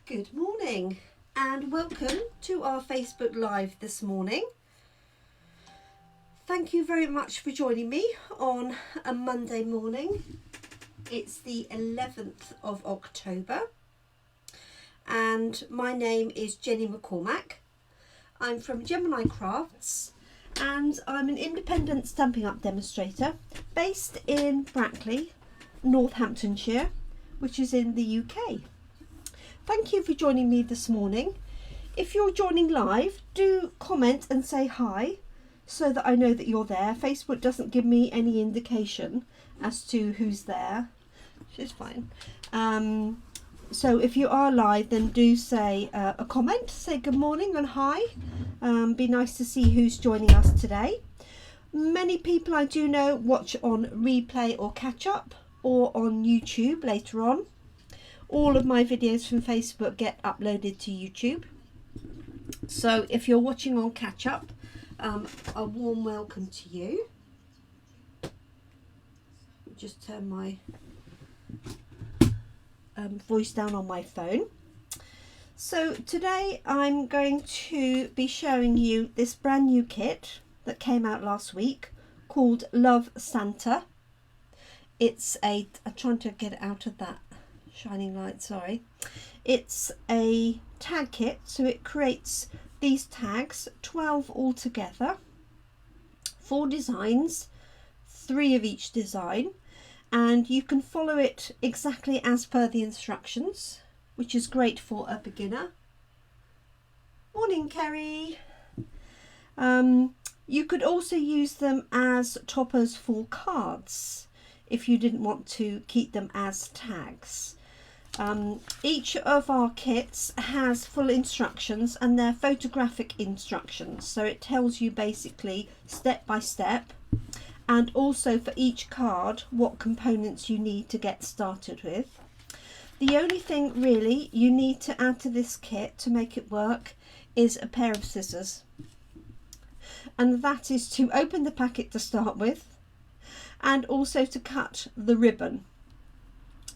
Good morning and welcome to our Facebook Live this morning. Thank you very much for joining me on a Monday morning. It's the 11th of October and my name is Jenny McCormack. I'm from Jemini Crafts and I'm an independent Stampin' Up demonstrator based in Brackley, Northamptonshire, which is in the UK. Thank you for joining me this morning. If you're joining live, do comment and say hi so that I know that you're there. Facebook doesn't give me any indication as to who's there, which is fine. So if you are live, then do say a comment, say good morning and hi. Be nice to see who's joining us today. Many people I do know watch on replay or catch up or on YouTube later on. All of my videos from Facebook get uploaded to YouTube. So if you're watching on catch up, a warm welcome to you. Just turn my voice down on my phone. So today I'm going to be showing you this brand new kit that came out last week called Love Santa. It's I'm trying to get it out of that shining light, sorry. It's a tag kit, so it creates these tags, 12 altogether, 4 designs, 3 of each design, and you can follow it exactly as per the instructions, which is great for a beginner. Morning, Kerry. You could also use them as toppers for cards if you didn't want to keep them as tags. Each of our kits has full instructions and they're photographic instructions, so it tells you basically step by step, and also for each card what components you need to get started with. The only thing really you need to add to this kit to make it work is a pair of scissors, and that is to open the packet to start with and also to cut the ribbon.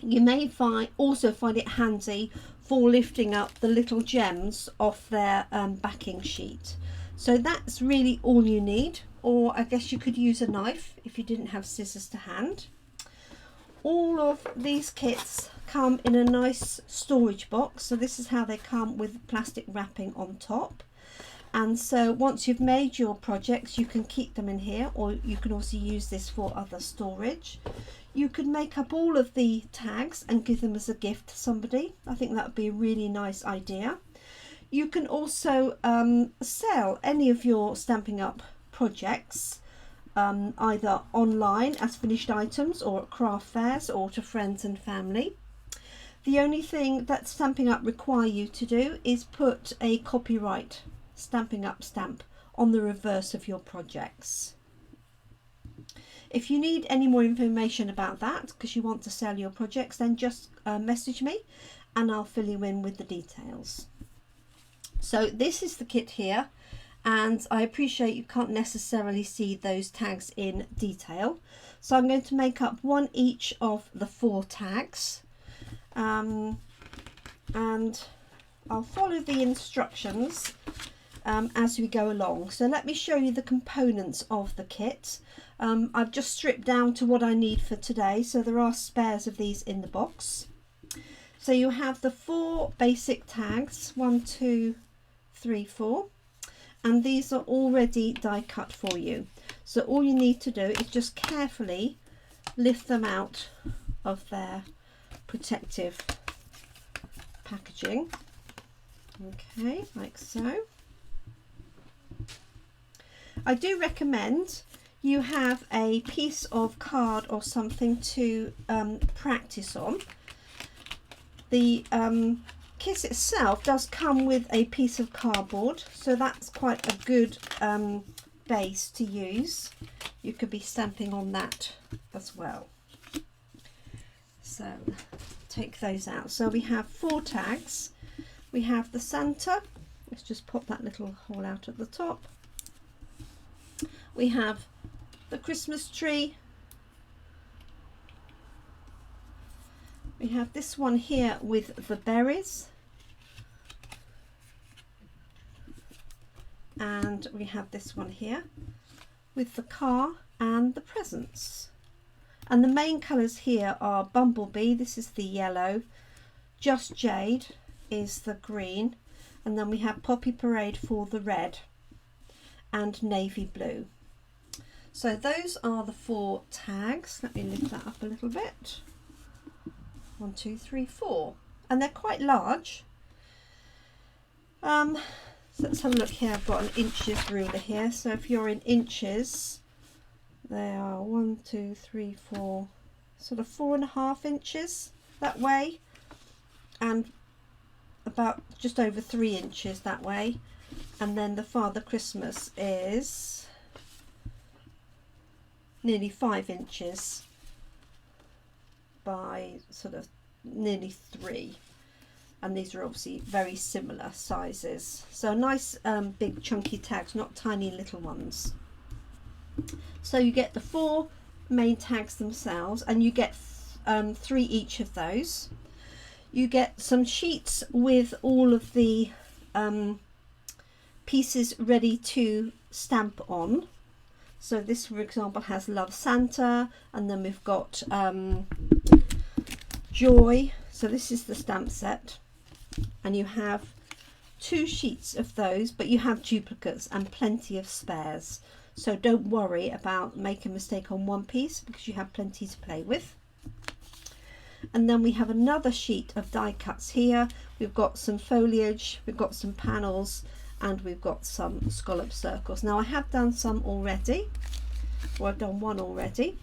You may also find it handy for lifting up the little gems off their backing sheet. So that's really all you need, or I guess you could use a knife if you didn't have scissors to hand. All of these kits come in a nice storage box, so this is how they come with plastic wrapping on top. And so once you've made your projects, you can keep them in here, or you can also use this for other storage. You could make up all of the tags and give them as a gift to somebody. I think that would be a really nice idea. You can also sell any of your Stampin' Up projects either online as finished items or at craft fairs or to friends and family. The only thing that Stampin' Up require you to do is put a copyright Stampin' Up stamp on the reverse of your projects. If you need any more information about that because you want to sell your projects, then just message me and I'll fill you in with the details. So this is the kit here, and I appreciate you can't necessarily see those tags in detail, so I'm going to make up one each of the 4 tags, and I'll follow the instructions as we go along. So let me show you the components of the kit. I've just stripped down to what I need for today, so there are spares of these in the box. So you have the 4 basic tags, 1, 2, 3, 4, and these are already die cut for you. So all you need to do is just carefully lift them out of their protective packaging. Okay, like so. I do recommend you have a piece of card or something to practice on. The kit itself does come with a piece of cardboard, so that's quite a good base to use. You could be stamping on that as well. So take those out. So we have 4 tags. We have the Santa. Let's just pop that little hole out at the top. We have the Christmas tree. We have this one here with the berries. and we have this one here with the car and the presents. And the main colours here are Bumblebee, this is the yellow, Just Jade is the green, and then we have Poppy Parade for the red, and Navy Blue. So those are the 4 tags. Let me lift that up a little bit. 1, 2, 3, 4. And they're quite large. So let's have a look here. I've got an inches ruler here. So if you're in inches, they are 1, 2, 3, 4, sort of 4.5 inches that way, and about just over 3 inches that way. And then the Father Christmas is nearly 5 inches by sort of nearly 3, and these are obviously very similar sizes. So nice big chunky tags, not tiny little ones. So you get the 4 main tags themselves, and you get 3 each of those. You get some sheets with all of the pieces ready to stamp on. So this, for example, has Love Santa, and then we've got Joy. So this is the stamp set, and you have 2 sheets of those, but you have duplicates and plenty of spares. So don't worry about making a mistake on one piece, because you have plenty to play with. And then we have another sheet of die cuts here. We've got some foliage, we've got some panels, and we've got some scallop circles. Now I have done some already, or I've done one already.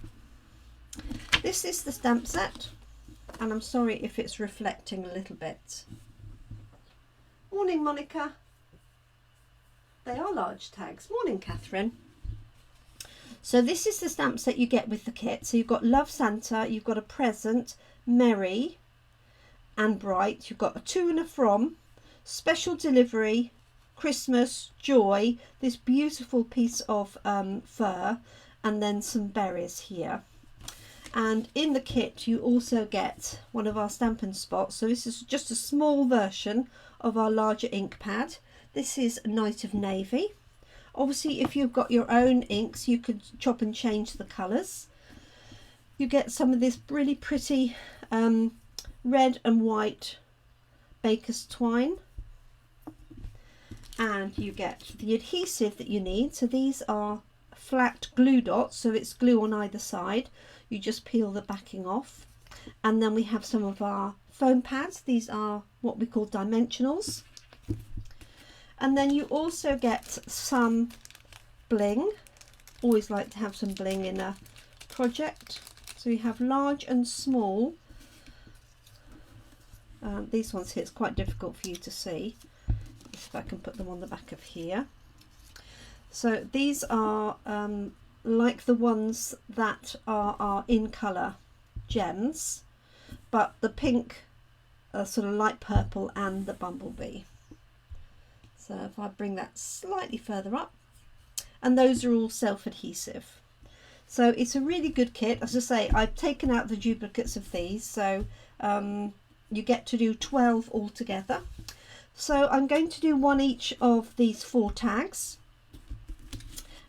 This is the stamp set, and I'm sorry if it's reflecting a little bit. Morning, Monica. They are large tags. Morning, Catherine. So this is the stamp set you get with the kit. So you've got Love Santa, you've got a present, Merry and Bright, you've got a to and a from, Special Delivery, Christmas, Joy, this beautiful piece of fur, and then some berries here. And in the kit you also get one of our Stampin Spots. So this is just a small version of our larger ink pad. This is Night of Navy. Obviously if you've got your own inks you could chop and change the colours. You get some of this really pretty red and white baker's twine, and you get the adhesive that you need. So these are flat glue dots, so it's glue on either side. You just peel the backing off. And then we have some of our foam pads. These are what we call dimensionals. And then you also get some bling. Always like to have some bling in a project. So you have large and small. These ones here, it's quite difficult for you to see. If I can put them on the back of here. So these are like the ones that are our in colour gems, but the pink, sort of light purple, and the bumblebee. So if I bring that slightly further up, and those are all self-adhesive. So it's a really good kit. As I say, I've taken out the duplicates of these, so you get to do 12 altogether. So I'm going to do one each of these 4 tags,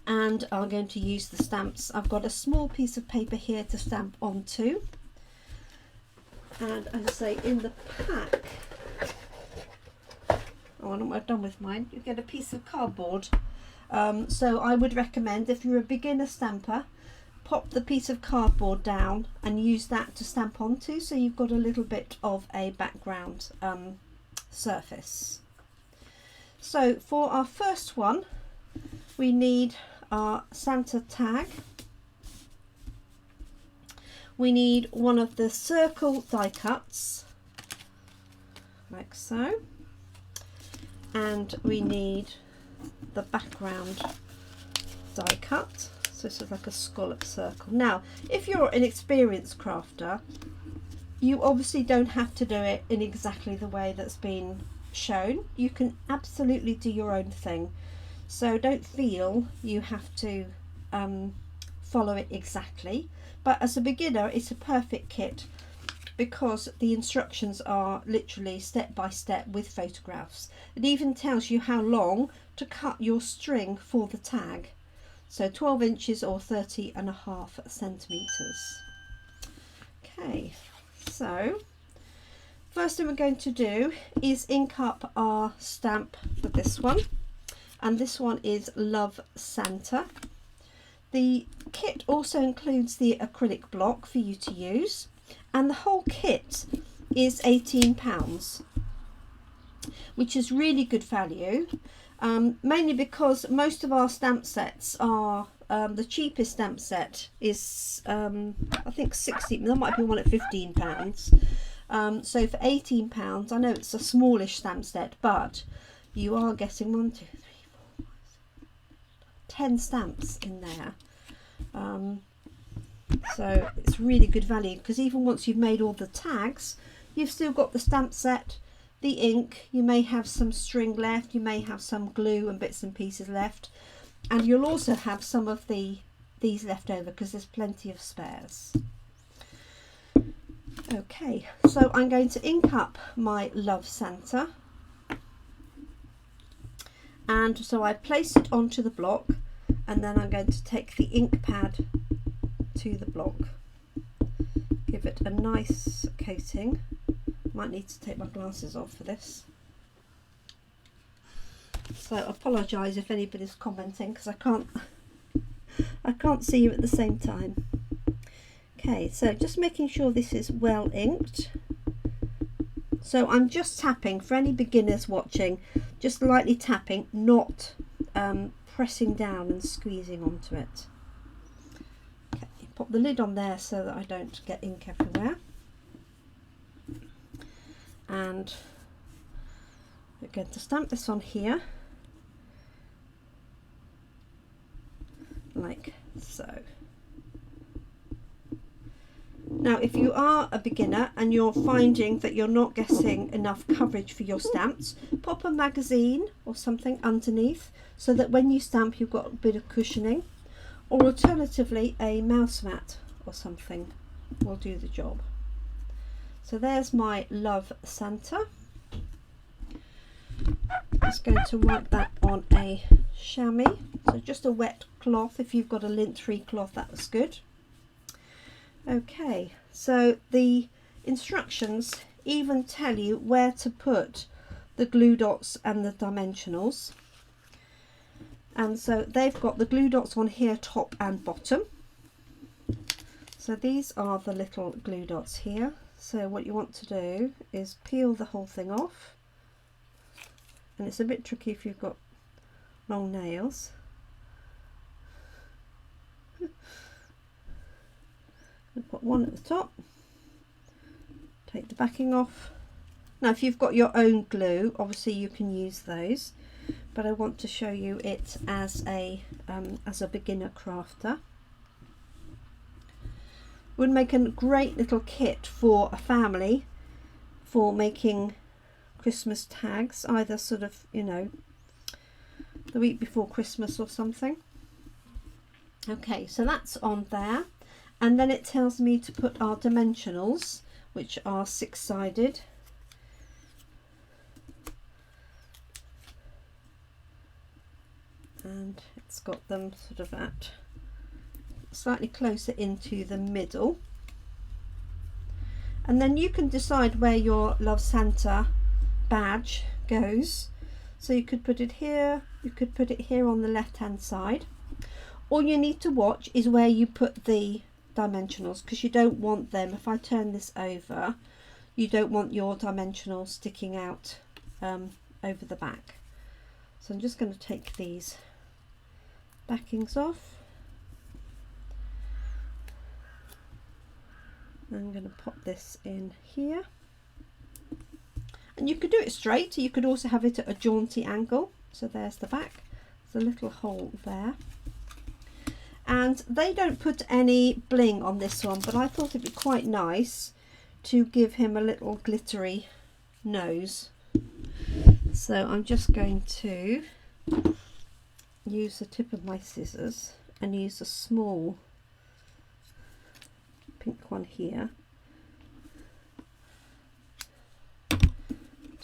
and I'm going to use the stamps. I've got a small piece of paper here to stamp onto, and as I say, in the pack, oh, I'm not done with mine, you get a piece of cardboard. So I would recommend, if you're a beginner stamper, pop the piece of cardboard down and use that to stamp onto, so you've got a little bit of a background surface. So for our first one we need our Santa tag. We need one of the circle die cuts, like so, and we need the background die cut. So this is like a scallop circle. Now if you're an experienced crafter, you obviously don't have to do it in exactly the way that's been shown. You can absolutely do your own thing, so don't feel you have to follow it exactly. But as a beginner it's a perfect kit. because the instructions are literally step by step with photographs. It even tells you how long to cut your string for the tag. So 12 inches or 30.5 centimetres. Okay, so first thing we're going to do is ink up our stamp for this one. And this one is Love Santa. The kit also includes the acrylic block for you to use, and the whole kit is £18, which is really good value, mainly because most of our stamp sets are, the cheapest stamp set is I think 60, there might be one at £15. So for £18, I know it's a smallish stamp set, but you are getting 1, 2, 3, 4, 5, 6, 10 stamps in there. So it's really good value, because even once you've made all the tags, you've still got the stamp set, the ink, you may have some string left, you may have some glue and bits and pieces left, and you'll also have some of these left over because there's plenty of spares. Okay, so I'm going to ink up my Love Santa, and so I place it onto the block, and then I'm going to take the ink pad to the block, give it a nice coating. Might need to take my glasses off for this, so I apologise if anybody's commenting because I can't see you at the same time. Okay, so just making sure this is well inked. So I'm just tapping, for any beginners watching, just lightly tapping, not pressing down and squeezing onto it. Okay, pop the lid on there so that I don't get ink everywhere. And we're going to stamp this on here, like so. Now, if you are a beginner and you're finding that you're not getting enough coverage for your stamps, pop a magazine or something underneath so that when you stamp you've got a bit of cushioning, or alternatively a mouse mat or something will do the job. So there's my Love Santa. I'm just going to wipe that on a chamois, so just a wet cloth. If you've got a lint-free cloth, that was good. Okay, so the instructions even tell you where to put the glue dots and the dimensionals. And so they've got the glue dots on here, top and bottom. So these are the little glue dots here. So what you want to do is peel the whole thing off. And it's a bit tricky if you've got long nails. Put one at the top, take the backing off. Now if you've got your own glue, obviously you can use those, but I want to show you it as a beginner crafter. Would make a great little kit for a family for making Christmas tags, either sort of, you know, the week before Christmas or something. Okay, so that's on there. And then it tells me to put our dimensionals, which are 6-sided. And it's got them sort of at slightly closer into the middle. And then you can decide where your Love Santa badge goes. So you could put it here, you could put it here on the left hand side. All you need to watch is where you put the dimensionals, because you don't want them, if I turn this over, you don't want your dimensionals sticking out over the back. So I'm just going to take these backings off. I'm going to pop this in here, and you could do it straight, you could also have it at a jaunty angle. So there's the back, there's a little hole there. And they don't put any bling on this one, but I thought it'd be quite nice to give him a little glittery nose. So I'm just going to use the tip of my scissors and use a small pink one here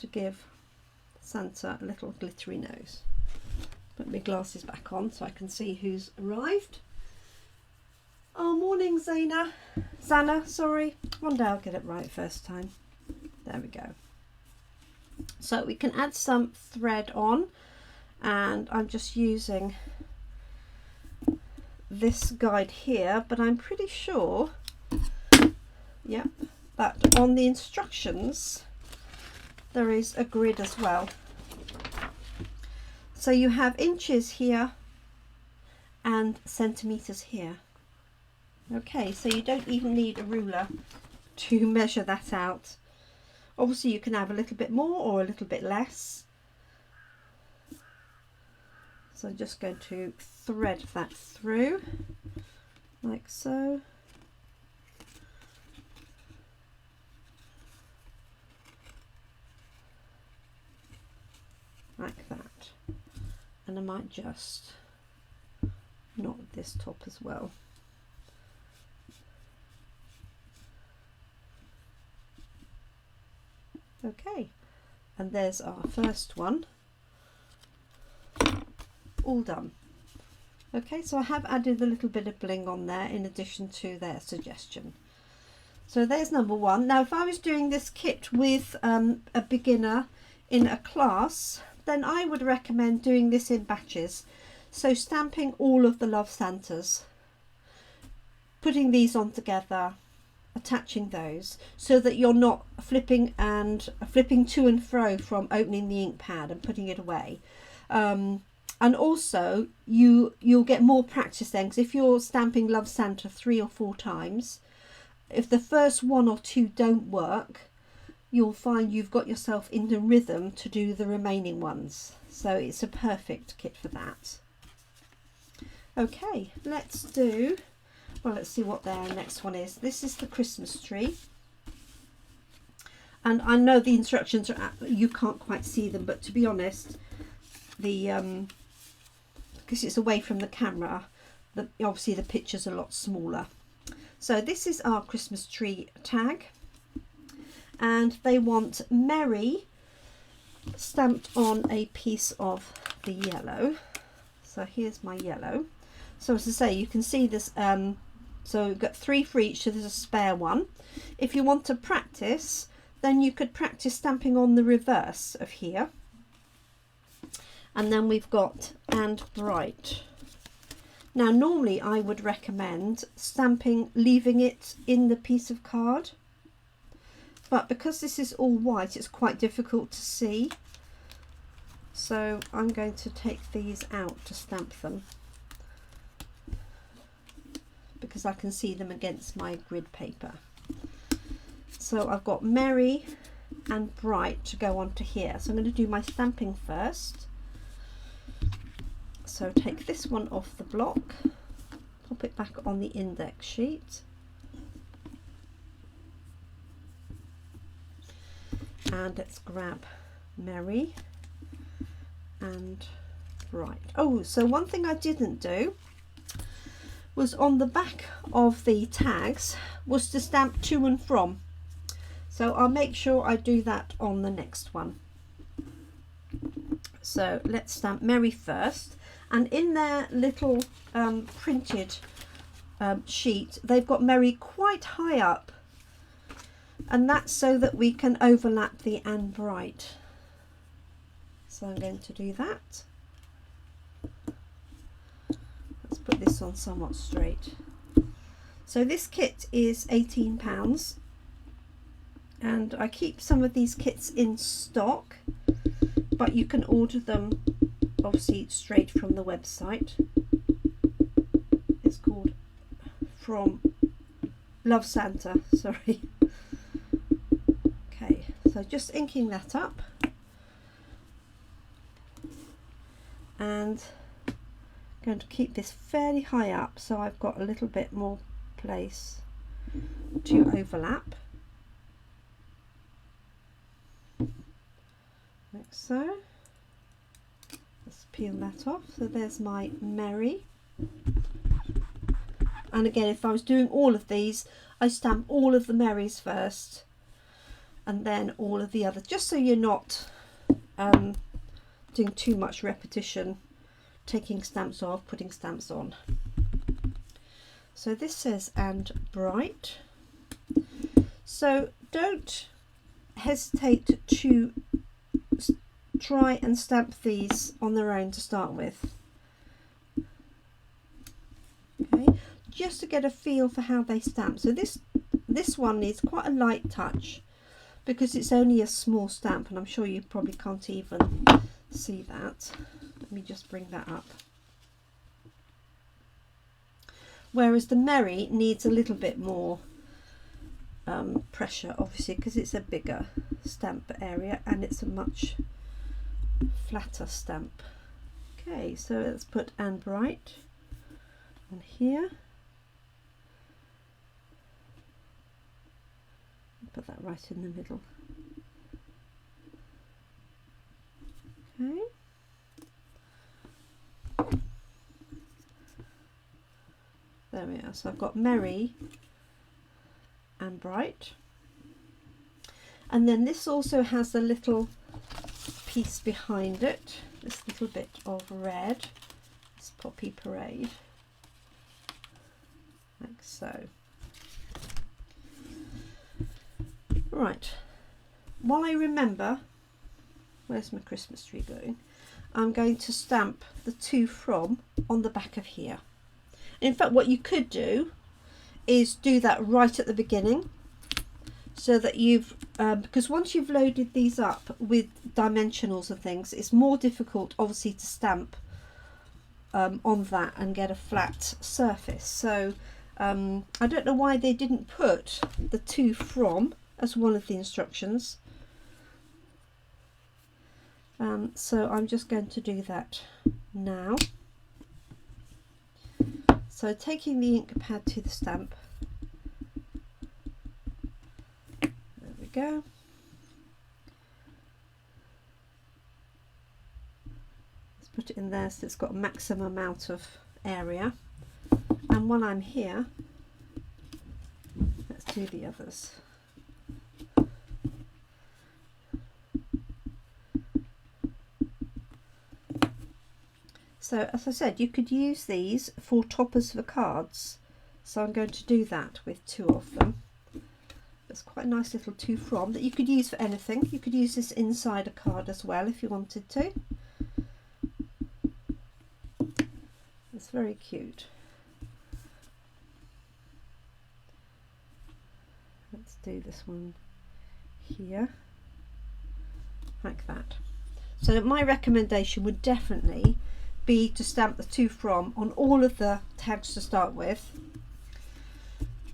to give Santa a little glittery nose. Put my glasses back on so I can see who's arrived. Oh, morning Zana, sorry. One day I'll get it right first time. There we go. So we can add some thread on, and I'm just using this guide here, but I'm pretty sure, yep, that on the instructions there is a grid as well. So you have inches here and centimeters here. Okay, so you don't even need a ruler to measure that out. Obviously you can have a little bit more or a little bit less. So I'm just going to thread that through like so. Like that. And I might just knot this top as well. Okay, and there's our first one all done. Okay, so I have added a little bit of bling on there in addition to their suggestion. So there's number one. Now if I was doing this kit with a beginner in a class, then I would recommend doing this in batches. So stamping all of the Love Santas, putting these on together, attaching those, so that you're not flipping to and fro from opening the ink pad and putting it away. And also you'll get more practice then, because if you're stamping Love Santa 3 or 4 times, if the first 1 or 2 don't work, you'll find you've got yourself in the rhythm to do the remaining ones. So it's a perfect kit for that. Okay, let's see what their next one is. This is the Christmas tree. And I know the instructions are, you can't quite see them, but to be honest, because it's away from the camera, obviously the picture's a lot smaller. So this is our Christmas tree tag, and they want Merry stamped on a piece of the yellow. So here's my yellow. So as I say, you can see this, so we've got 3 for each, so there's a spare one. If you want to practice, then you could practice stamping on the reverse of here. And then we've got and bright. Now normally I would recommend leaving it in the piece of card, but because this is all white, it's quite difficult to see. So I'm going to take these out to stamp them, because I can see them against my grid paper. So I've got Merry and Bright to go onto here. So I'm going to do my stamping first. So take this one off the block, pop it back on the index sheet, and let's grab Merry and Bright. Oh, so one thing I didn't do was on the back of the tags was to stamp to and from. So I'll make sure I do that on the next one. So let's stamp Merry first. And in their little printed sheet, they've got Merry quite high up. And that's so that we can overlap the and bright. So I'm going to do that. Let's put this on somewhat straight. So this kit is £18, and I keep some of these kits in stock, but you can order them obviously straight from the website. It's called From Love Santa, sorry. Okay, so just inking that up, and I'm going to keep this fairly high up so I've got a little bit more place to overlap, like so. Let's peel that off. So there's my Merry. And again, if I was doing all of these, I stamp all of the Merrys first, and then all of the others, just so you're not doing too much repetition, taking stamps off, putting stamps on. So this says "and bright," so don't hesitate to try and stamp these on their own to start with. Okay, just to get a feel for how they stamp. So this one needs quite a light touch because it's only a small stamp, and I'm sure you probably can't even see that. Let me just bring that up. Whereas the Merry needs a little bit more pressure, obviously, because it's a bigger stamp area and it's a much flatter stamp. Okay, so let's put "and bright" on here. Put that right in the middle. Okay. There we are. So I've got "merry" and "bright." And then this also has a little piece behind it, this little bit of red, this Poppy Parade, like so. Right, while I remember, where's my Christmas tree going? I'm going to stamp the "to from" on the back of here. In fact, what you could do is do that right at the beginning, so that you've, because once you've loaded these up with dimensionals and things, it's more difficult obviously to stamp on that and get a flat surface. So I don't know why they didn't put the "to from" as one of the instructions. So I'm just going to do that now. So taking the ink pad to the stamp, there we go. Let's put it in there so it's got a maximum amount of area. And while I'm here, let's do the others. So as I said, you could use these for toppers for cards. So I'm going to do that with two of them. It's quite a nice little "to from" that you could use for anything. You could use this inside a card as well if you wanted to. It's very cute. Let's do this one here, like that. So my recommendation would definitely be to stamp the "to from" on all of the tags to start with,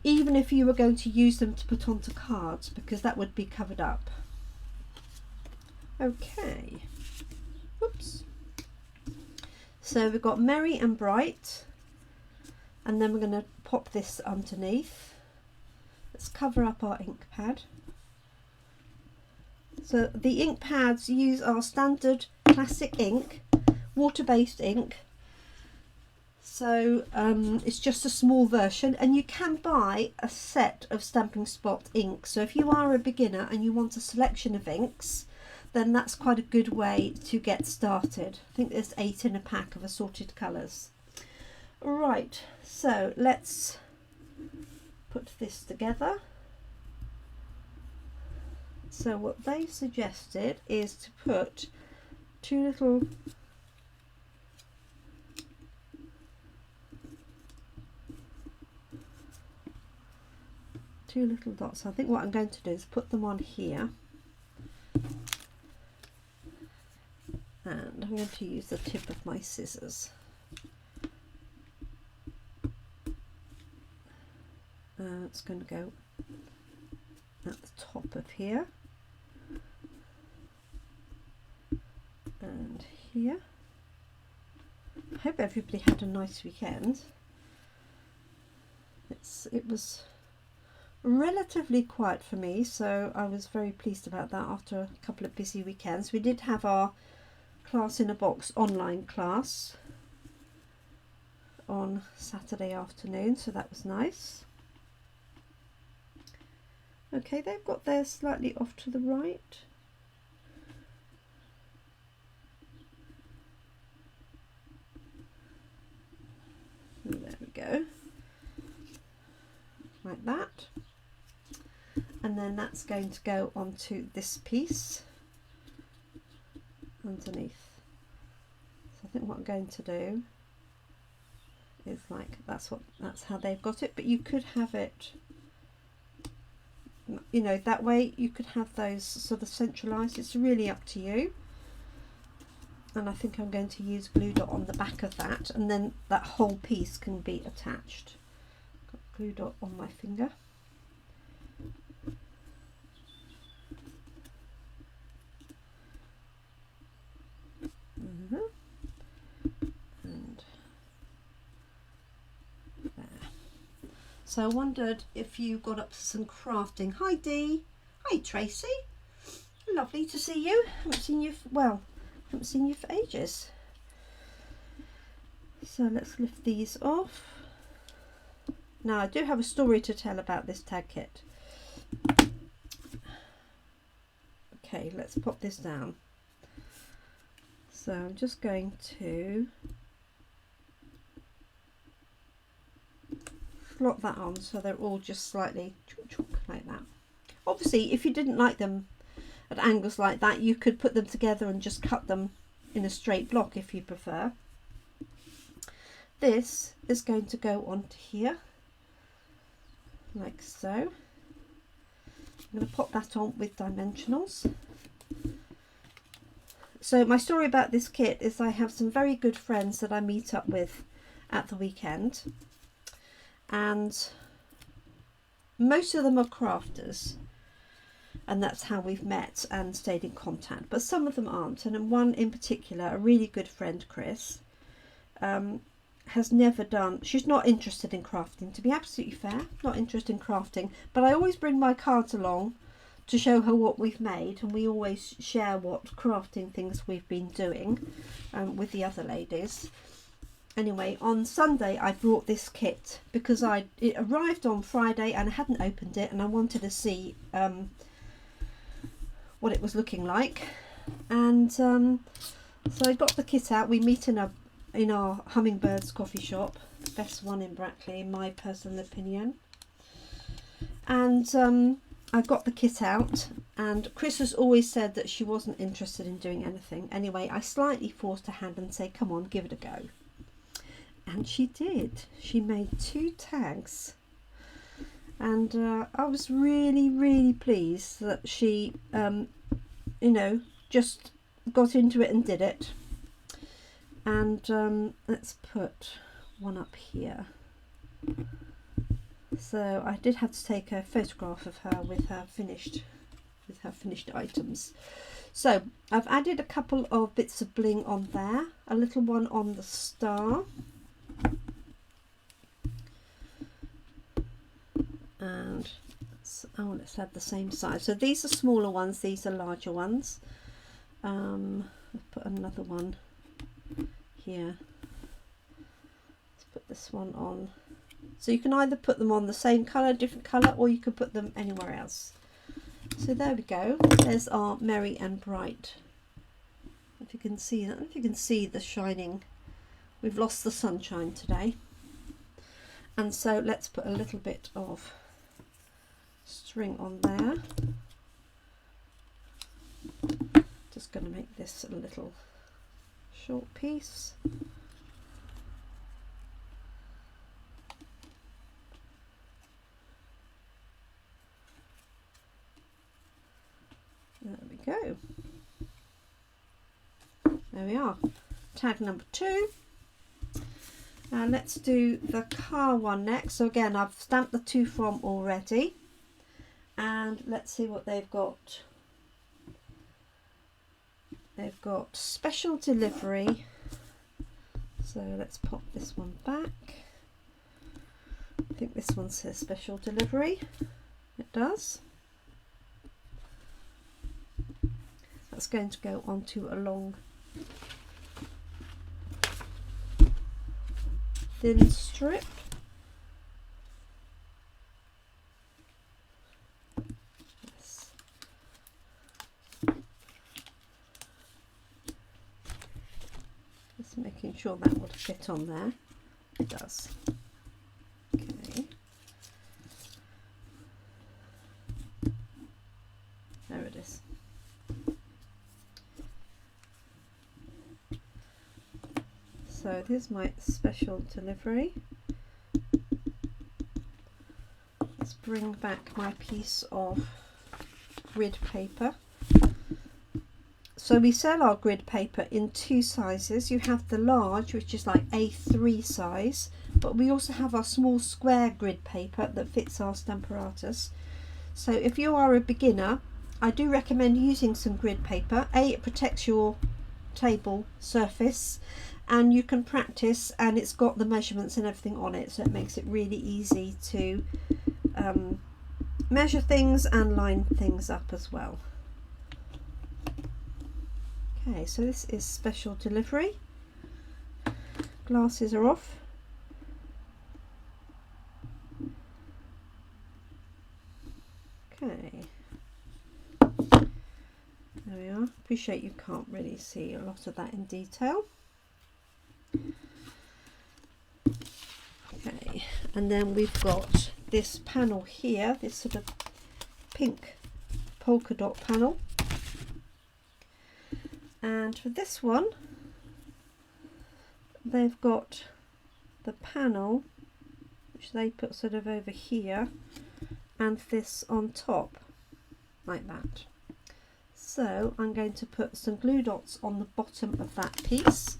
even if you were going to use them to put onto cards, because that would be covered up. Okay, oops. So we've got "merry and bright," and then we're going to pop this underneath. Let's cover up our ink pad. So the ink pads use our standard classic ink, water-based ink, so it's just a small version, and you can buy a set of Stampin' Spot ink. So if you are a beginner and you want a selection of inks, then that's quite a good way to get started. I think there's 8 in a pack of assorted colours. Right, so let's put this together. So what they suggested is to put two little dots. I think what I'm going to do is put them on here, and I'm going to use the tip of my scissors. It's going to go at the top of here and here. I hope everybody had a nice weekend. It was relatively quiet for me, so I was very pleased about that after a couple of busy weekends. We did have our class in a box online class on Saturday afternoon, so that was nice. Okay, they've got theirs slightly off to the right. And there we go. Like that. And then that's going to go onto this piece underneath. So I think what I'm going to do is like, that's how they've got it, but you could have it, you know, that way. You could have those sort of centralized. It's really up to you. And I think I'm going to use glue dot on the back of that, and then that whole piece can be attached. Got glue dot on my finger. And there. So I wondered if you got up to some crafting. Hi Dee. Hi Tracy. Lovely to see you. Haven't seen you haven't seen you for ages. So let's lift these off. Now I do have a story to tell about this tag kit. Okay, let's pop this down. So I'm just going to slot that on so they're all just slightly like that. Obviously, if you didn't like them at angles like that, you could put them together and just cut them in a straight block if you prefer. This is going to go onto here like so. I'm going to pop that on with dimensionals. So my story about this kit is I have some very good friends that I meet up with at the weekend, and most of them are crafters, and that's how we've met and stayed in contact, but some of them aren't. And one in particular, a really good friend, Chris, has never done, she's not interested in crafting, to be absolutely fair, not interested in crafting, but I always bring my cards along to show her what we've made, and we always share what crafting things we've been doing with the other ladies. Anyway, on Sunday I brought this kit because it arrived on Friday and I hadn't opened it, and I wanted to see what it was looking like. And so I got the kit out. We meet in our Hummingbirds coffee shop, the best one in Brackley in my personal opinion. And I got the kit out, and Chris has always said that she wasn't interested in doing anything. Anyway, I slightly forced her hand and say, come on, give it a go. And she did. She made 2 tags. And I was really, really pleased that she, you know, just got into it and did it. And let's put one up here. So I did have to take a photograph of her with her finished items. So I've added a couple of bits of bling on there, a little one on the star, and let's add the same size. So these are smaller ones, these are larger ones. I'll put another one here. Let's put this one on. So you can either put them on the same colour, different colour, or you can put them anywhere else. So there we go. There's our Merry and Bright. If you can see that, if you can see the shining. We've lost the sunshine today. And so let's put a little bit of string on there. Just going to make this a little short piece. There we go. There we are. Tag number 2. Now let's do the car one next. So again, I've stamped the 2 from already. And let's see what they've got. They've got special delivery. So let's pop this one back. I think this one says special delivery. It does. That's going to go onto a long thin strip. sure that would fit on there. It does. Okay. There it is. So here's my special delivery. Let's bring back my piece of grid paper. So we sell our grid paper in two sizes. You have the large, which is like A3 size, but we also have our small square grid paper that fits our Stamparatus. So if you are a beginner, I do recommend using some grid paper. It protects your table surface and you can practice, and it's got the measurements and everything on it, so it makes it really easy to measure things and line things up as well. Okay, so this is special delivery. Glasses are off. Okay. There we are. Appreciate you can't really see a lot of that in detail. Okay, and then we've got this panel here, this sort of pink polka dot panel. And for this one, they've got the panel, which they put sort of over here, and this on top, like that. So I'm going to put some glue dots on the bottom of that piece.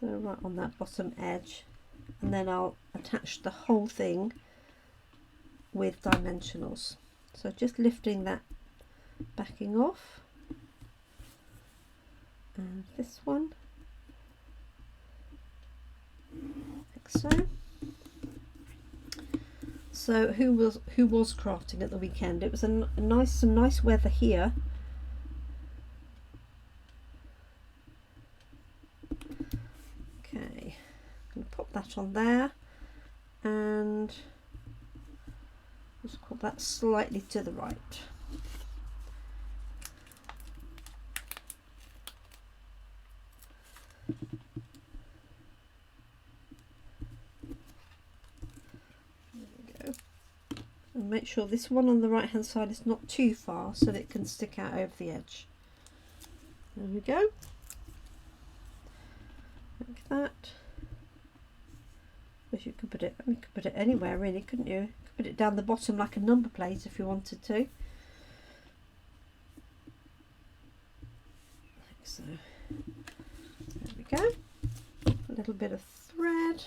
So right on that bottom edge, and then I'll attach the whole thing with dimensionals. So just lifting that backing off, and this one like so. So who was crafting at the weekend? It was some nice weather here. Okay, I'm going to pop that on there and just put that slightly to the right. And make sure this one on the right hand side is not too far so that it can stick out over the edge. There we go. Like that. Wish you could put it, you could put it anywhere really, couldn't you? You could put it down the bottom like a number plate if you wanted to. Like so. There we go. A little bit of thread.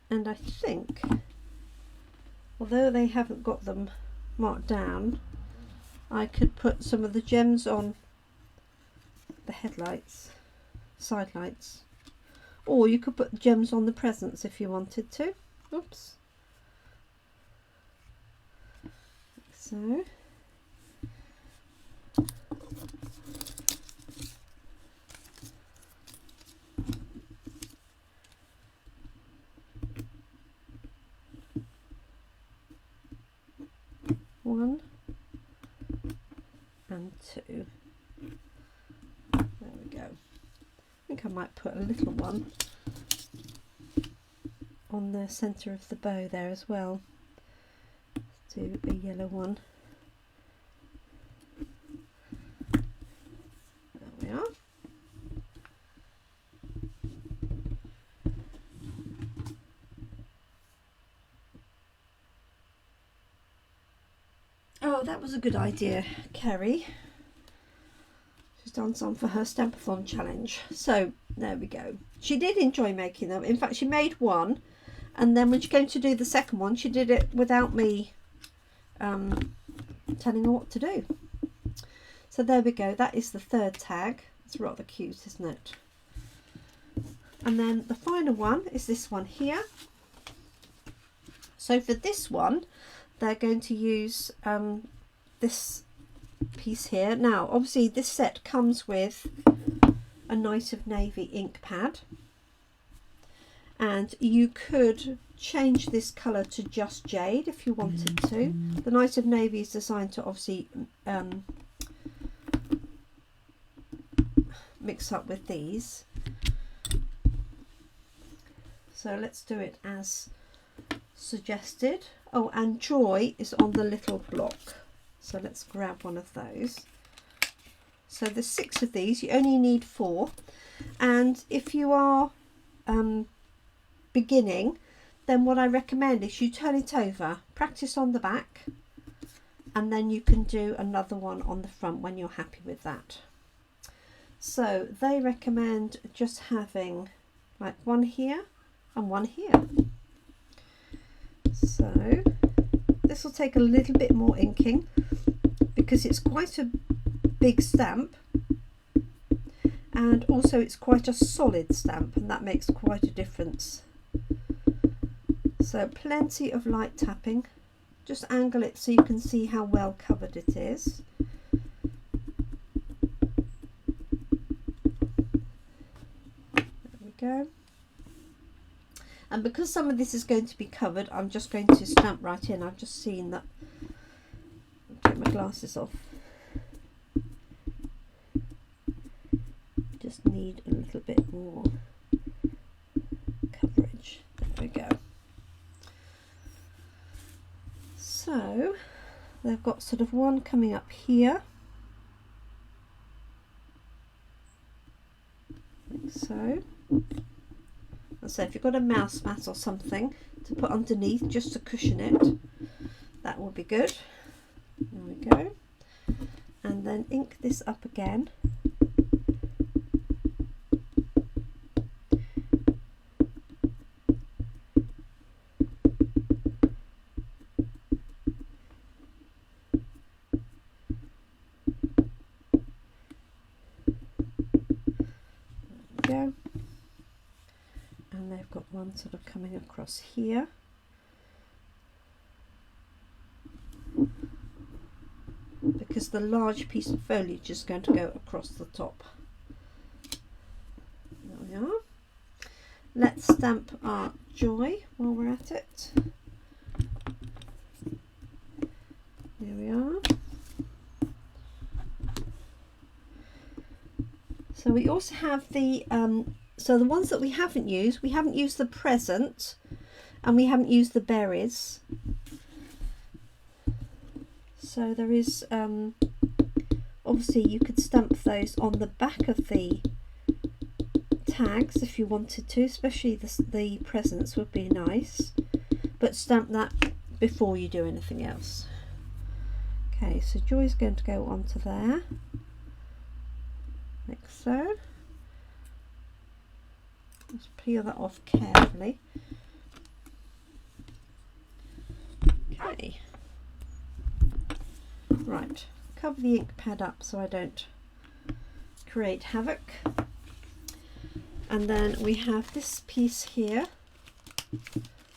And I think, although they haven't got them marked down, I could put some of the gems on the headlights, side lights, or you could put gems on the presents if you wanted to. Oops. So. One and two. There we go. I think I might put a little one on the centre of the bow there as well. Let's do a yellow one. There we are. Oh, that was a good idea, Kerry. She's done some for her Stampathon challenge. So there we go. She did enjoy making them. In fact, she made one, and then when she came to do the second one, she did it without me telling her what to do. So there we go. That is the third tag. It's rather cute, isn't it? And then the final one is this one here. So for this one, they're going to use this piece here. Now obviously this set comes with a Night of Navy ink pad, And you could change this colour to just jade if you wanted to. The Night of Navy is designed to obviously mix up with these. So let's do it as suggested. Oh, and Joy is on the little block. So let's grab one of those. So there's 6 of these. You only need 4. And if you are beginning, then what I recommend is you turn it over, practice on the back, and then you can do another one on the front when you're happy with that. So they recommend just having like one here and one here. So this will take a little bit more inking because it's quite a big stamp, and also it's quite a solid stamp, and that makes quite a difference. So plenty of light tapping. Just angle it so you can see how well covered it is. There we go. And because some of this is going to be covered, I'm just going to stamp right in. I've just seen that. I'll take my glasses off. Just need a little bit more coverage. There we go. So they've got sort of one coming up here, like so. And so if you've got a mouse mat or something to put underneath just to cushion it, that will be good. There we go. And then ink this up again. Go. And they've got one sort of coming across here. Because the large piece of foliage is going to go across the top. There we are. Let's stamp our Joy while we're at it. There we are. So we also have the, so the ones that we haven't used the present, and we haven't used the berries. So there is, obviously you could stamp those on the back of the tags if you wanted to, especially the presents would be nice, but stamp that before you do anything else. Okay, so Joy's going to go onto there. Like so. Let's peel that off carefully. Okay. Right, cover the ink pad up so I don't create havoc. And then we have this piece here.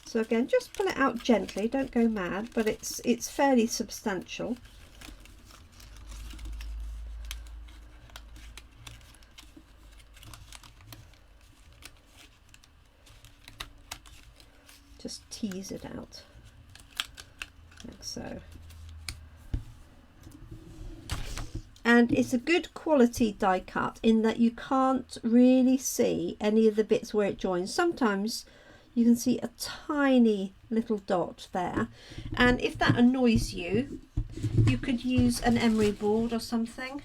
So again, just pull it out gently, don't go mad, but it's fairly substantial. Just tease it out, like so. And it's a good quality die cut in that you can't really see any of the bits where it joins. Sometimes you can see a tiny little dot there, and if that annoys you, you could use an emery board or something.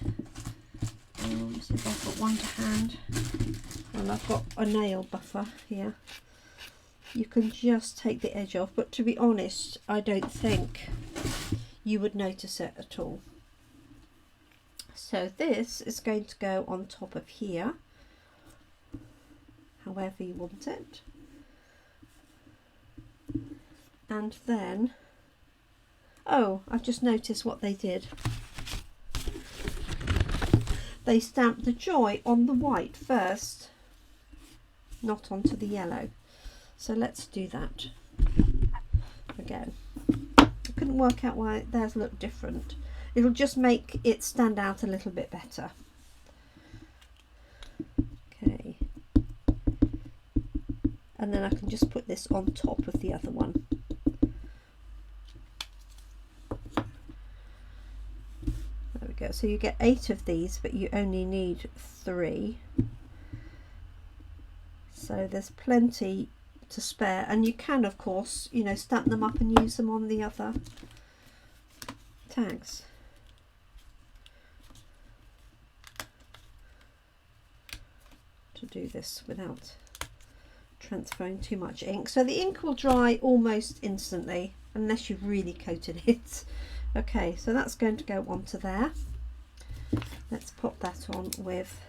Let's see if I've got one to hand. Well, I've got a nail buffer here. You can just take the edge off, but to be honest, I don't think you would notice it at all. So this is going to go on top of here, however you want it. And then, oh, I've just noticed what they did. They stamped the Joy on the white first, not onto the yellow. So let's do that again. I couldn't work out why theirs looked different. It'll just make it stand out a little bit better. and then I can just put this on top of the other one. There we go. So you get 8 of these, but you only need 3. So there's plenty to spare, and you can, of course, you know, stamp them up and use them on the other tags. To do this without transferring too much ink. So the ink will dry almost instantly unless you've really coated it. Okay, so that's going to go onto there. Let's pop that on with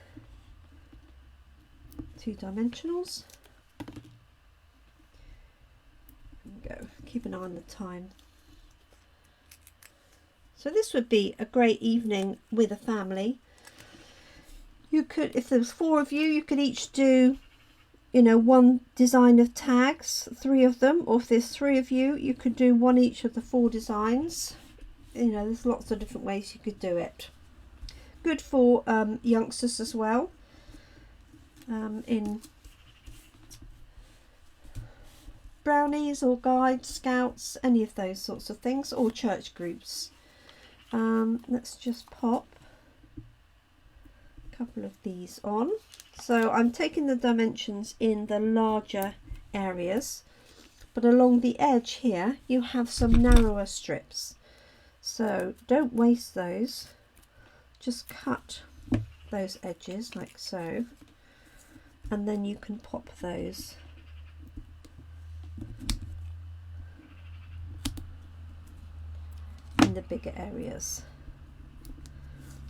2 dimensionals. Go. Keep an eye on the time. So this would be a great evening with a family. You could, if there was 4 of you, you could each do, you know, 1 design of tags, 3 of them, or if there's 3 of you, you could do 1 each of the 4 designs. You know, there's lots of different ways you could do it. Good for youngsters as well, in brownies or guides, scouts, any of those sorts of things, or church groups. Let's just pop a couple of these on. So I'm taking the dimensions in the larger areas, but along the edge here you have some narrower strips, so don't waste those. Just cut those edges like so, and then you can pop those in the bigger areas.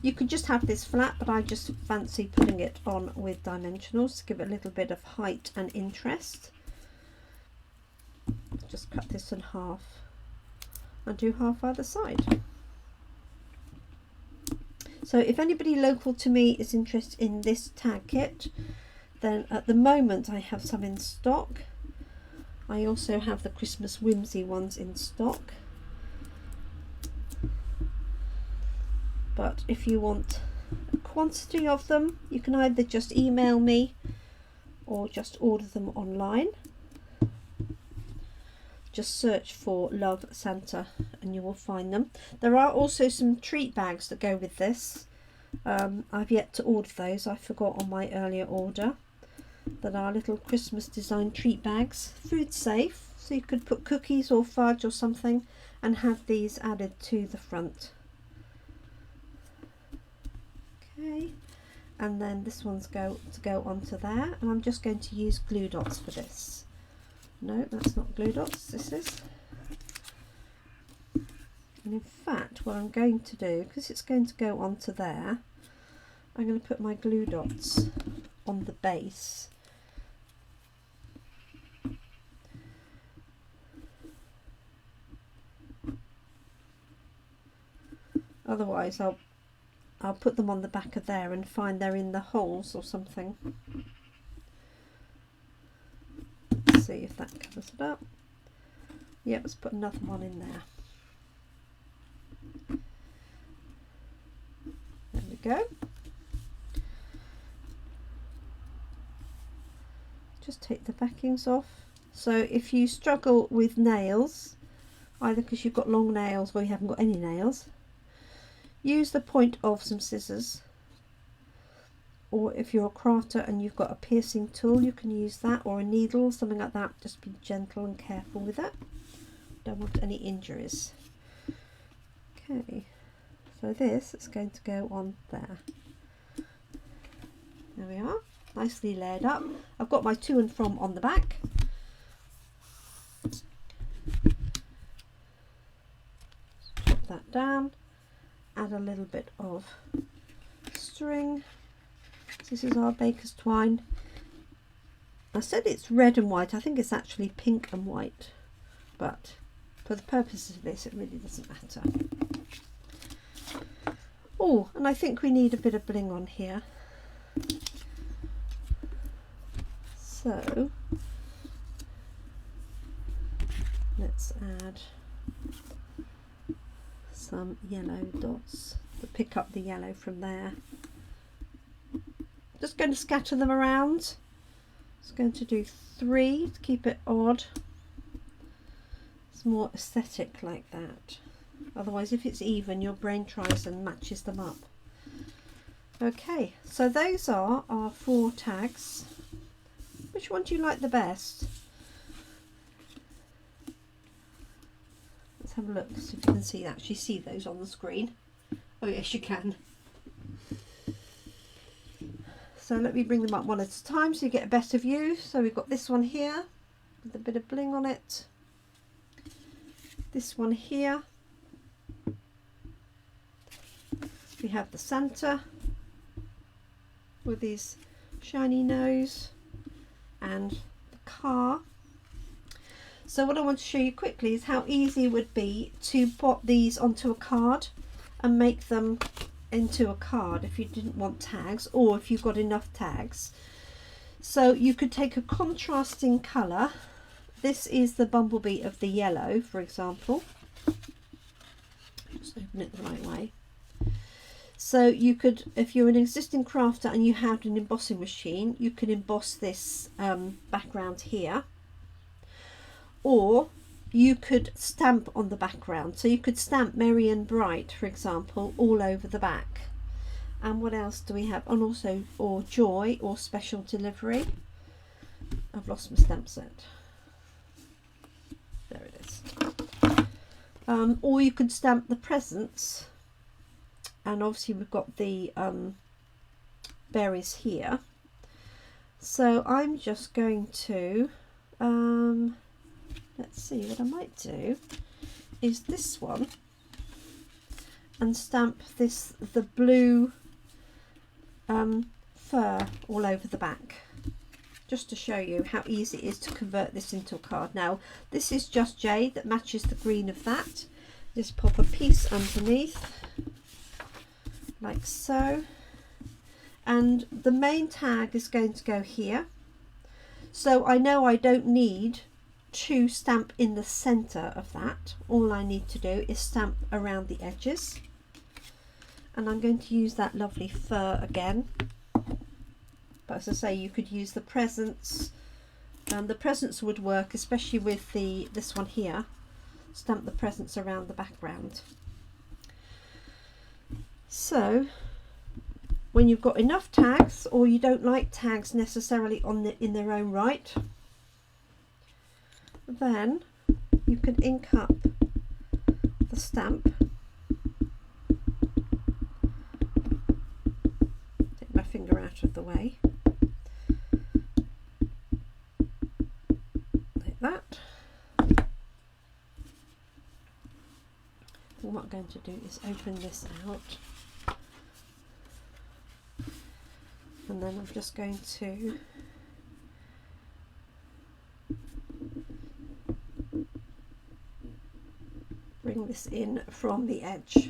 You could just have this flat, but I just fancy putting it on with dimensionals to give it a little bit of height and interest. Just cut this in half and do half either side. So if anybody local to me is interested in this tag kit, then at the moment I have some in stock. I also have the Christmas whimsy ones in stock. But if you want a quantity of them, you can either just email me or just order them online. Just search for Love Santa and you will find them. There are also some treat bags that go with this. I've yet to order those. I forgot on my earlier order. That are little Christmas design treat bags. Food safe, so you could put cookies or fudge or something and have these added to the front. Okay, and then this one's go onto there, and I'm just going to use glue dots for this. No, that's not glue dots, this is. And in fact, what I'm going to do, because it's going to go onto there, I'm going to put my glue dots on the base. Otherwise I'll put them on the back of there and find they're in the holes or something. Let's see if that covers it up. Yeah, let's put another one in there. There we go. Just take the backings off. So if you struggle with nails, either because you've got long nails or you haven't got any nails, use the point of some scissors, or if you're a crafter and you've got a piercing tool, you can use that, or a needle, something like that. Just be gentle and careful with it. Don't want any injuries. Okay, so this is going to go on there. There we are, nicely layered up. I've got my to and from on the back. Drop that down. Add a little bit of string. This is our baker's twine. I said it's red and white. I think it's actually pink and white, but for the purposes of this it really doesn't matter. Oh, and I think we need a bit of bling on here. So let's add some yellow dots to pick up the yellow from there. Just going to scatter them around Just going to do 3 to keep it odd. It's more aesthetic like that. Otherwise, if it's even, your brain tries and matches them up. Okay, so those are our 4 tags. Which one do you like the best? Let's have a look, see if you can see actually see those on the screen. Oh yes, you can. So let me bring them up one at a time so you get a better view. So we've got this one here with a bit of bling on it. This one here. We have the Santa with his shiny nose and the car. So what I want to show you quickly is how easy it would be to put these onto a card and make them into a card if you didn't want tags, or if you've got enough tags. So you could take a contrasting colour. This is the bumblebee of the yellow, for example. Just open it the right way. So you could, if you're an existing crafter and you had an embossing machine, you could emboss this background here, or you could stamp on the background. So you could stamp Merry and Bright, for example, all over the back. And what else do we have? And also, or Joy, or Special Delivery. I've lost my stamp set. There it is. Or you could stamp the presents. And obviously we've got the berries here. So I'm just going to, let's see, what I might do is this one and stamp this, the blue fur all over the back, just to show you how easy it is to convert this into a card. Now this is just jade that matches the green of that. Just pop a piece underneath like so, and the main tag is going to go here. So I know I don't need to stamp in the center of that. All I need to do is stamp around the edges, and I'm going to use that lovely fur again. But as I say, you could use the presents, and the presents would work, especially with this one here. Stamp the presents around the background. So when you've got enough tags, or you don't like tags necessarily in their own right, then you can ink up the stamp. Take my finger out of the way, like that. And what I'm going to do is open this out, and then I'm just going to bring this in from the edge.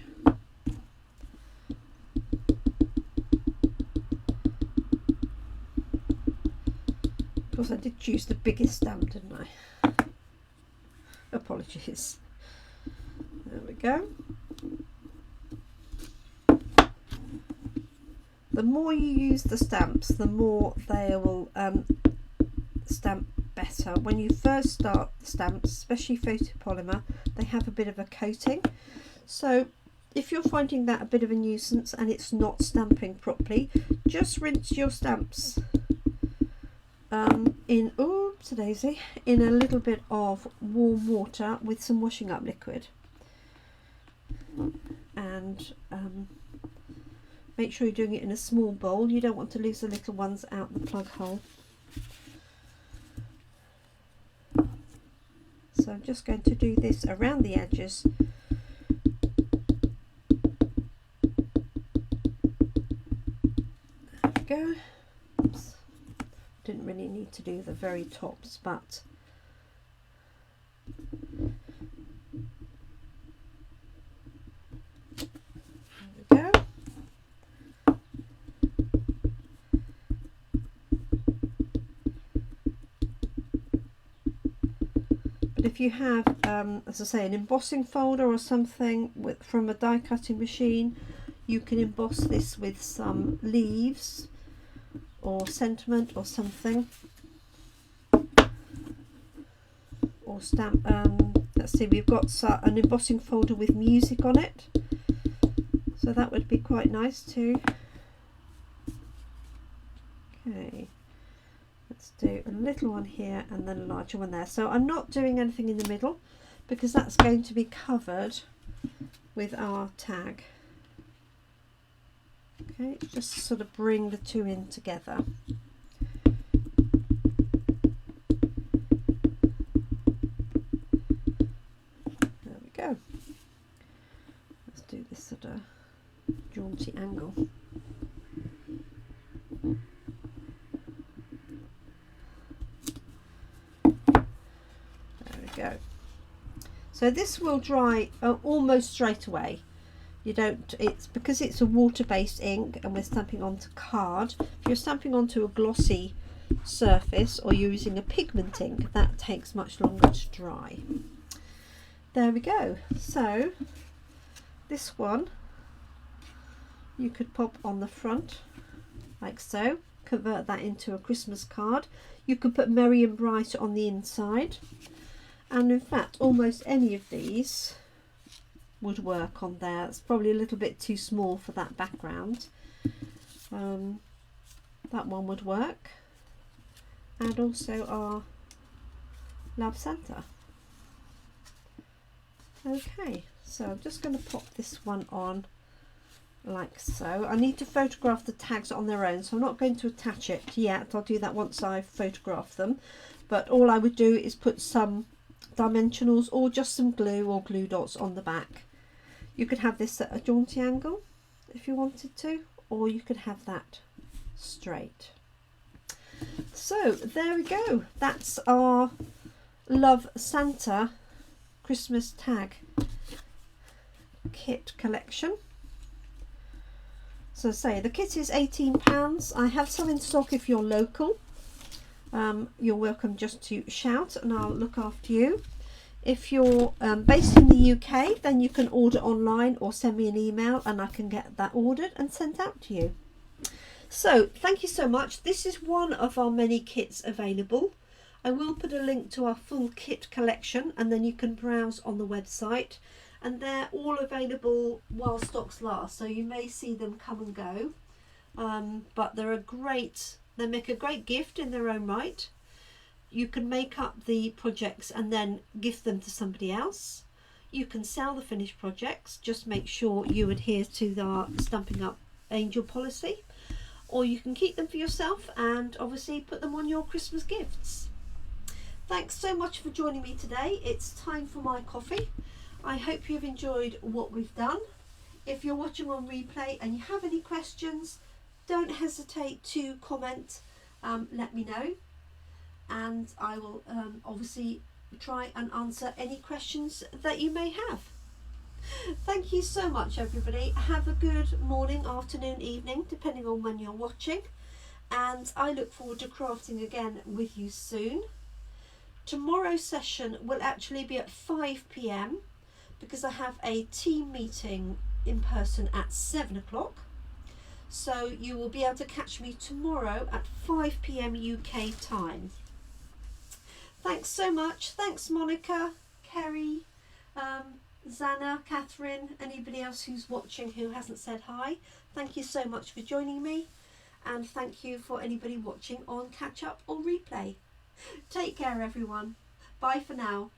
Of course I did choose the biggest stamp, didn't I? Apologies. There we go. The more you use the stamps, the more they will stamp better. When you first start the stamps, especially photopolymer, they have a bit of a coating. So if you're finding that a bit of a nuisance and it's not stamping properly, just rinse your stamps in in a little bit of warm water with some washing up liquid, and make sure you're doing it in a small bowl. You don't want to lose the little ones out the plug hole. So I'm just going to do this around the edges. There we go. Oops. Didn't really need to do the very tops, but there we go. If you have, as I say, an embossing folder or something from a die cutting machine, you can emboss this with some leaves or sentiment or something. or stamp. Let's see, we've got an embossing folder with music on it, so that would be quite nice too. Okay, let's do a little one here and then a larger one there. So I'm not doing anything in the middle because that's going to be covered with our tag. Okay, just sort of bring the two in together. There we go. Let's do this sort of jaunty angle. Go. So this will dry almost straight away. You don't, it's because it's a water-based ink and we're stamping onto card. If you're stamping onto a glossy surface or you're using a pigment ink, that takes much longer to dry. There we go. So this one you could pop on the front like so, convert that into a Christmas card. You could put Merry and Bright on the inside. And in fact, almost any of these would work on there. It's probably a little bit too small for that background. That one would work. And also our Love Santa. Okay, so I'm just going to pop this one on like so. I need to photograph the tags on their own, so I'm not going to attach it yet. I'll do that once I've photographed them. But all I would do is put some dimensionals or just some glue or glue dots on the back. You could have this at a jaunty angle if you wanted to, or you could have that straight. So there we go, that's our Love Santa Christmas tag kit collection. So say the kit is £18. I have some in stock if you're local. You're welcome just to shout and I'll look after you. If you're based in the UK, then you can order online or send me an email and I can get that ordered and sent out to you. So thank you so much. This is one of our many kits available. I will put a link to our full kit collection and then you can browse on the website, and they're all available while stocks last, so you may see them come and go, but they're a great, they make a great gift in their own right. You can make up the projects and then gift them to somebody else. You can sell the finished projects, just make sure you adhere to our Stampin' Up Angel policy, or you can keep them for yourself and obviously put them on your Christmas gifts. Thanks so much for joining me today. It's time for my coffee. I hope you've enjoyed what we've done. If you're watching on replay and you have any questions, don't hesitate to comment, let me know, and I will obviously try and answer any questions that you may have. Thank you so much everybody. Have a good morning, afternoon, evening, depending on when you're watching, and I look forward to crafting again with you soon. Tomorrow's session will actually be at 5 p.m. because I have a team meeting in person at 7 o'clock. So you will be able to catch me tomorrow at 5 p.m. UK time. Thanks so much. Thanks Monica, Kerry, Zana, Catherine, anybody else who's watching who hasn't said hi. Thank you so much for joining me, and thank you for anybody watching on catch up or replay. Take care everyone. Bye for now.